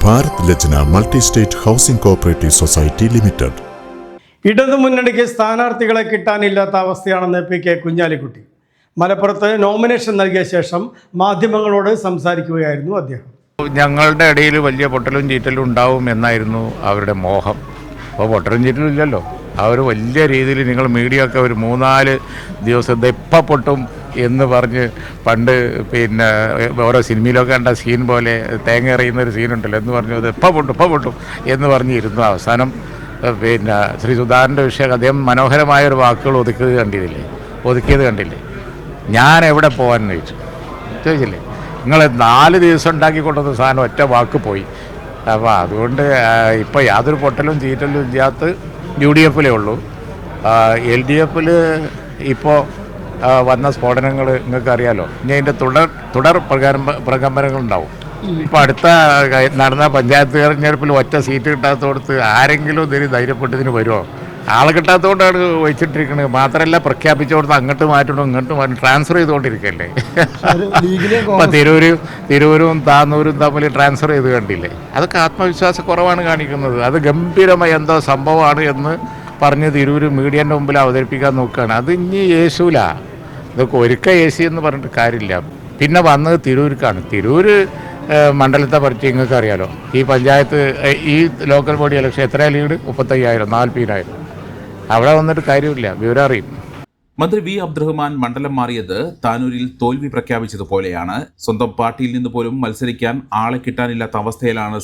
Bharat Lajna multi state housing cooperative society limited. ഇടതുമുന്നണിക്ക് സ്ഥാനാർത്ഥികളെ കിട്ടാനില്ലാത്ത അവസ്ഥയാണെന്ന് PK കുഞ്ഞാലിക്കുട്ടി. മലപ്പുറത്ത് നോമിനേഷൻ നൽകിയ ശേഷം മാധ്യമങ്ങളോട് സംസാരിക്കുകയായിരുന്നു അദ്ദേഹം. ഞങ്ങളുടെ ഇടയിൽ വലിയ പൊട്ടലും ചീറ്റലും ഉണ്ടാവും എന്നായിരുന്നു അവരുടെ മോഹം. അപ്പോൾ പൊട്ടലും ചീറ്റലും ഇല്ലല്ലോ. അവർ വലിയ രീതിയിൽ നിങ്ങൾ മീഡിയ ഒക്കെ ഒരു 3-4 ദിവസം എപ്പോൾ പൊട്ടും എന്ന് പറഞ്ഞ് പണ്ട് പിന്നെ ഓരോ സിനിമയിലൊക്കെ കണ്ട സീൻ പോലെ തേങ്ങ എറിയുന്നൊരു സീനുണ്ടല്ലോ എന്ന് പറഞ്ഞു അത് എപ്പോൾ പൊട്ടും എന്ന് പറഞ്ഞിരുന്നു. അവസാനം പിന്നെ ശ്രീ സുധാകരൻ്റെ വിഷയം അദ്ദേഹം മനോഹരമായൊരു വാക്കുകൾ ഒതുക്കിയത് കണ്ടില്ലേ. ഞാൻ എവിടെ പോകാമെന്ന് ചോദിച്ചില്ലേ. നിങ്ങൾ 4 ദിവസം ഉണ്ടാക്കി കൊണ്ടുവന്ന സാധനം ഒറ്റ വാക്ക് പോയി. അപ്പോൾ അതുകൊണ്ട് ഇപ്പോൾ യാതൊരു പൊട്ടലും ചീറ്റലും ഇല്ലാത്ത UDF-ലേ ഉള്ളൂ. LDF-ൽ ഇപ്പോൾ വന്ന സ്ഫോടനങ്ങൾ നിങ്ങൾക്കറിയാലോ. ഇനി അതിൻ്റെ തുടർ പ്രകമ്പനങ്ങളുണ്ടാവും. ഇപ്പോൾ അടുത്ത നടന്ന പഞ്ചായത്ത് തെരഞ്ഞെടുപ്പിൽ ഒറ്റ സീറ്റ് കിട്ടാത്തടുത്ത് ആരെങ്കിലും ഇതിന് ധൈര്യപ്പെട്ടതിന് വരുമോ? ആളെ കിട്ടാത്തതുകൊണ്ടാണ് വെച്ചിട്ടിരിക്കുന്നത്. മാത്രമല്ല പ്രഖ്യാപിച്ചോടത്ത് അങ്ങോട്ട് മാറ്റണം ഇങ്ങോട്ട് മാറ്റണം ട്രാൻസ്ഫർ ചെയ്തുകൊണ്ടിരിക്കുകയല്ലേ. ഇപ്പം തിരൂരും താന്നൂരും തമ്മിൽ ട്രാൻസ്ഫർ ചെയ്ത് കണ്ടില്ലേ. അതൊക്കെ ആത്മവിശ്വാസക്കുറവാണ് കാണിക്കുന്നത്. അത് ഗംഭീരമായ എന്തോ സംഭവമാണ് എന്ന് പറഞ്ഞ് തിരൂർ മീഡിയൻ്റെ മുമ്പിൽ അവതരിപ്പിക്കാൻ നോക്കുകയാണ്. അത് ഇനി യേശൂല. ഇതൊക്കെ ഒരിക്കൽ യേശു എന്ന് പറഞ്ഞിട്ട് കാര്യമില്ല. പിന്നെ വന്നത് തിരൂർക്കാണ്. തിരൂർ മണ്ഡലത്തെ പറ്റി നിങ്ങൾക്ക് അറിയാലോ. ഈ പഞ്ചായത്ത് ഈ ലോക്കൽ ബോഡി ഇലക്ഷൻ എത്ര ലീഡ്? 35,000 40,000. അവിടെ വന്നിട്ട് കാര്യമില്ല. വിവരം അറിയും. മന്ത്രി V. അബ്ദുറഹ്മാൻ മണ്ഡലം മാറിയത് താനൂരിൽ തോൽവി പ്രഖ്യാപിച്ചതുപോലെയാണ്. സ്വന്തം പാർട്ടിയിൽ നിന്ന് പോലും മത്സരിക്കാൻ ആളെ കിട്ടാനില്ലാത്ത അവസ്ഥയിലാണ്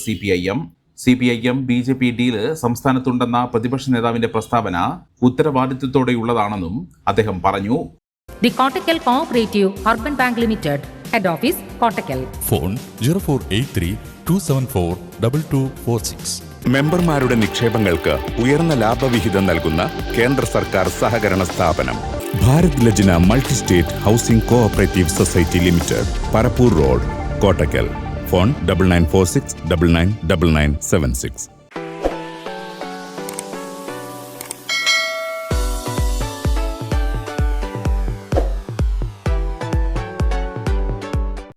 CPIM BJP ഡീല് സംസ്ഥാനത്തുണ്ടെന്ന പ്രതിപക്ഷ നേതാവിന്റെ പ്രസ്താവന ഉത്തരവാദിത്വത്തോടെയുള്ളതാണെന്നും അദ്ദേഹം പറഞ്ഞു. The Kottakkal cooperative urban bank limited, head office Kottakkal. Phone 0483-274-2246. മെമ്പർമാരുടെ നിക്ഷേപങ്ങൾക്ക് ഉയർന്ന ലാഭവിഹിതം നൽകുന്ന കേന്ദ്ര സർക്കാർ സഹകരണ സ്ഥാപനം Bharat Lajna multi state housing cooperative society limited, Parappur road, Kottakkal. Phone 9946999976.